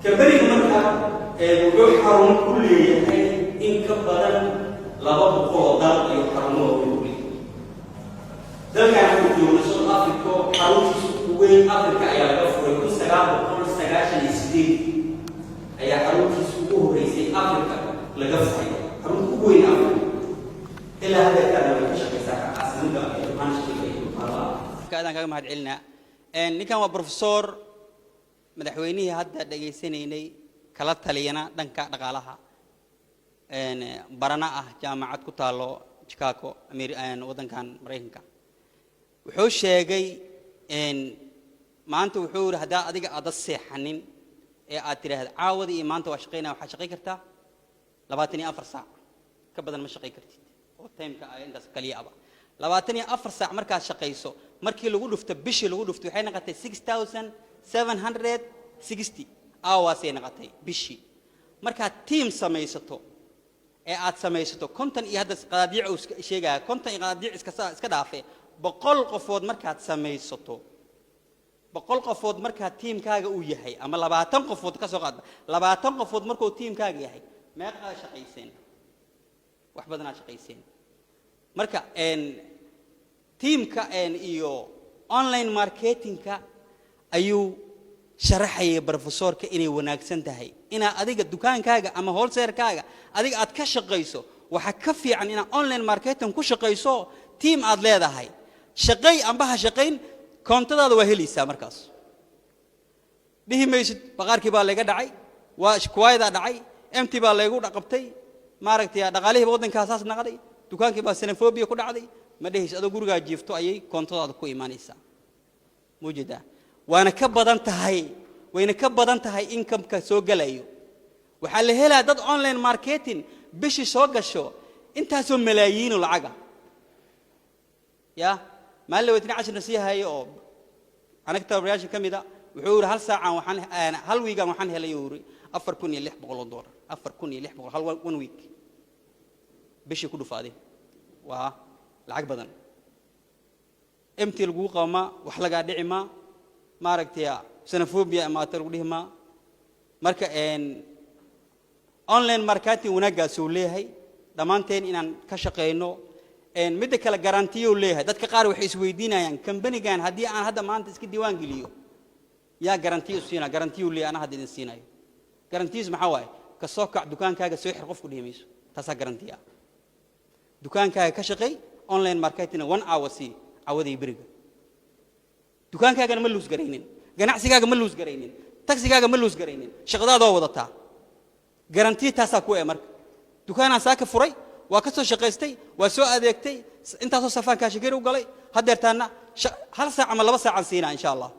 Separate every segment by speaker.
Speaker 1: كبري مركا وحو حرم كل يحي إن كبدن لابد قوضات يحرموه كل ذلك عن يونسون أفريقيا حرم وين أفريقيا يا غفور يكون سلام وكل سجاشن يسدي أي حرم سوق رئيسي أفريقيا لغفور حرم وين أفريقيا إلى هذا كان بشكل ساعة أصلا ما نشتكي
Speaker 2: كذا كذا ما هاد علنا نكان وبروفيسور مدحويني هذا دقيسيني كلا تلينا دنكا دقالها برنا جامعة كتالو شيكاغو ودن كان مريكا وحوش شيء ما أنت وحور هذا أديك أدرس حنين أتري هذا عاودي ما أنت واشقينا وحشقي كرتا لباتني أفرسع كبدل مشقي كرتي وتيم كأنت كلي أبا لباتني أفرسع مركز شقيسو مركي لو لفت بيش لو لفت وحين قتي 6760 أواسين قتي بيشي مركز تيم سميستو أت سميستو كنتن يهدس قاديع وشيء كنتن قاديع إسكدافة بقول قفود مركز سميستو بقول قفود مركز تيم كاجا وياهي أما لباتن قفود كسوقات لباتن قفود مركو تيم كاجا ياهي ما يقع شقيسين وحبدنا شقيسين مركز تيم كأن إيو أونلاين ماركتينج كا أيو شرحي بروفيسور كإني وناقصن تهي إنا أديك الدكان كاجا أما هولسير كاجا أديك أتكشف قيسو وحكفي عن إنا أونلاين ماركتينج كوش قيسو تيم أدلى ده هاي شقي أم بها شقين كنت هذا وهلي سامركاس به ميسد بقار كبار لقى دعي وشكواي ده دعي أمتي باللقوا رقبتي ماركتي دقاليه بودن كاساس نقدي دكان كبار سينفوبيا كل عادي ما دهيش هذا جورجا جيفتو أي كنترول هذا كوي مانيسا موجودة وأنا كبدان تهاي وأنا كبدان تهاي إنكم كسوق لايو وحل هلا ضد أونلاين ماركتين بيش سوق الشو أنت هسون ملايين والعجا يا ما اللي وتني عشان نسيها هاي أو أنا كتب رياش كم ده وحور هل ساعة وحن هل ويجا وحن هلا يوري أفر كوني اللي حبقول الدور أفر كوني اللي حبقول هل ون ويك بيش يكونوا فاضي وها العقب بدن امتى الجوقة ما وحلقة دعمة ما ركتيا سنفوبيا ما ترويه ما مركا ان اونلاين ماركتينج ونجا سوليه هي ضمانتين ان كشقينو ان مدك لا جارانتيو ليه ددك قار waxay isweydiinayaan kambanigan hadii aan hada maanta iska diiwaan geliyo yaa garantiyo siina garantiyo leh ana hadii siinayo garantiis maxaa waay ka soo kac dukaankaaga soo xir qofku dhimayso taas garantiya dukaankaaga ka shaqay online marketing 1 hour si awadii biriga dukaankaaga ma luus gareynin ganacsigaaga ma luus gareynin taxigaaga ma luus gareynin shaqadaada wadataa garanti taas ku ee marka dukaana saaka furay waa ka soo shaqaystay waa soo adeegtay inta soo safaan ka shaqeeyo galay hadeertaana hal saac ama 2 saac siina insha Allah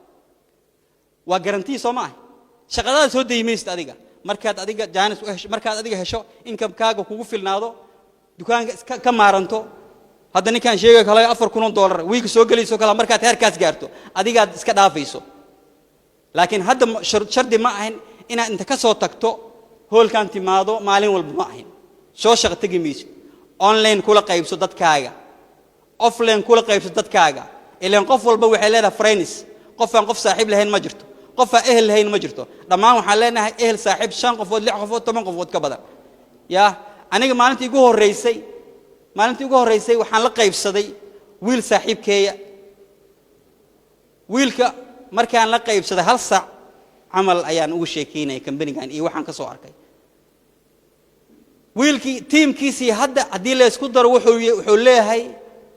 Speaker 2: waa garanti Soomaali shaqadaada soo deeymeyst adiga markaad adiga jaanis markaad adiga hesho income kaaga kugu filnaado dukaanka ka maaranto هذا نكان شيء كلا $4,000 ويك سوق لي سوق كلا مركات هركاس جارتو أديك إسكت عافيسو لكن هذا شرط معهن إن أنت كسوت تكتو هول كانت ماضو مالين والبمعهن شو شغل تجي ميش أونلاين كل قيب سدت كاجا أوفلاين كل قيب سدت كاجا اللي نقفل بوي حلنا فرينس قف نقف صاحب لهين مجرته قف أهل لهين مجرته لما حلنا أهل صاحب شان قفود لع قفود تمن قفود كبدر يا أنا ما أنت يقول الرئيسي maalintii ugu horeysay waxaan la qaybsaday wiil saaxiibkeeya wiilka markaan la qaybsaday hal saac amal ayaan ugu sheekeynay kambanigan iyo waxaan ka soo arkay wiilkii teamkiisii hadda hadii la isku daro wuxuu leeyahay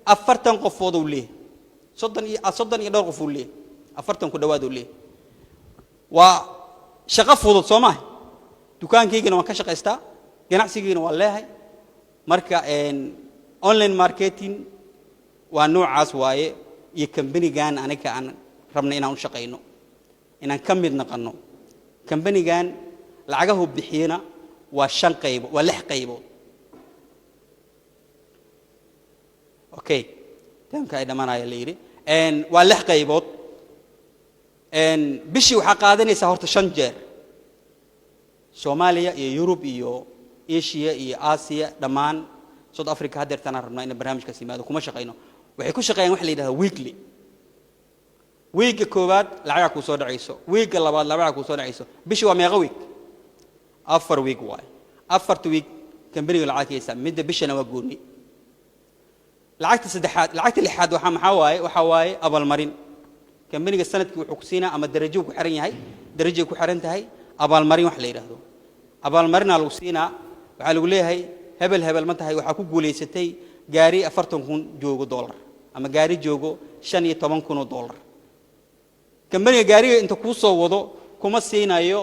Speaker 2: 40 qofood uu leeyahay 30 iyo dhowr qof uu leeyahay 40 ku dhawaad uu leeyahay waa shaqo fudud Soomaali dukaankaygana waan ka shaqaystaa ganacsigiina waan leeyahay marka online marketing waa noocaas waaye iyo kambanigan aniga aan rabnay inaan u shaqeyno inaan ka mid noqono kambanigan lacagahu bixiyana waa 5 qayb waa 6 qaybood okay tanka ay dhamaanaya leeyri waa 6 qaybood bishii waxa qaadanaysa horta 5 jeer Soomaaliya iyo Yurub iyo Asia iyo Asia dhamaan South Africa hadeertana rabnaa in barnaamijkaas yimaado kuma shaqeyno waxay ku shaqeeyaan wax la yiraahdo weekly wiigga koowaad lacaga ku soo dhacayso wiigga labaad lacaga ku soo dhacayso bishii waa meeqa wiig 4 wiig waay 4 wiig kambaniga lacagtiisa midda bishana waa gooni lacagta saddexaad lacagta lixaad waxa waaye abaalmarin kambaniga sanadkii wuxuu ku siinaa ama darajo ku xiran yahay darajo ku xiran tahay abaalmarin wax la yiraahdo abaalmarina lagu siinaa waxa lagu leeyahay hebel ma tahay waxa ku guuleysatay gaari 40,000 joogo dollar ama gaari joogo 15,000 dollar kambaniga gaariga inta ku soo wado kuma siinayo